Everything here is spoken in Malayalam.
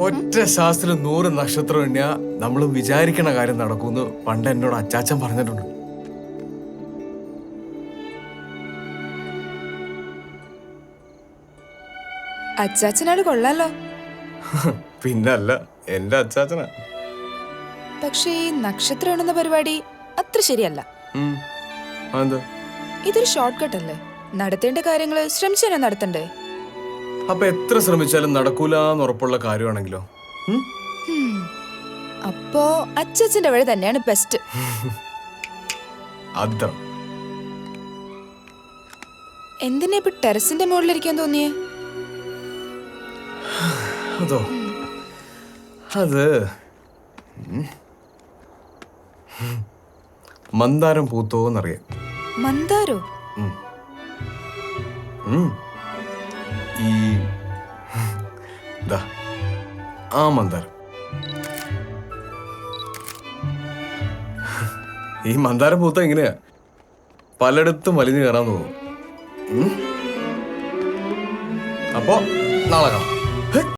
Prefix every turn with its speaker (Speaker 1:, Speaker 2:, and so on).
Speaker 1: ഒറ്റ ശാസ്ത്രം 100 നക്ഷത്രം എണ്ണിയാ നമ്മൾ വിചാരിക്കണ കാര്യം നടക്കുമെന്ന് പണ്ട് എന്നോട് അച്ചാച്ചൻ പറഞ്ഞിട്ടുണ്ട്.
Speaker 2: അച്ചാച്ചനാട് കൊള്ളാലോ.
Speaker 1: പിന്നല്ല, എന്റെ അച്ചാച്ചനാ.
Speaker 2: പക്ഷേ ഈ നക്ഷത്രം എണ്ണുന്ന പരിപാടി അത്ര ശരിയല്ല. ഇതൊരു ഷോർട്ട് കട്ട് അല്ലേ? നടത്തേണ്ട കാര്യങ്ങള് ശ്രമിച്ചു തന്നെ നടത്തണ്ടേ?
Speaker 1: അപ്പൊ എത്ര ശ്രമിച്ചാലും നടക്കൂലെന്ന് ഉറപ്പുള്ള കാര്യമാണെങ്കിലോ?
Speaker 2: അപ്പോ അച്ചാച്ചന്റെ വഴി തന്നെയാണ് ബെസ്റ്റ്. എന്തിനാ ഇപ്പൊ ടെറസിന്റെ മുകളിലിരിക്കാൻ തോന്നിയേ?
Speaker 1: അതോ, അത് മന്ദാരം പൂത്തോന്നറിയാം.
Speaker 2: മന്ദാരോ?
Speaker 1: ഈ ആ മന്ദാരം. ഈ മന്ദാരം പൂത്ത എങ്ങനെയാ പലയിടത്തും വലിഞ്ഞു കയറാൻ തോന്നും. അപ്പോ നാളെ കാണാം.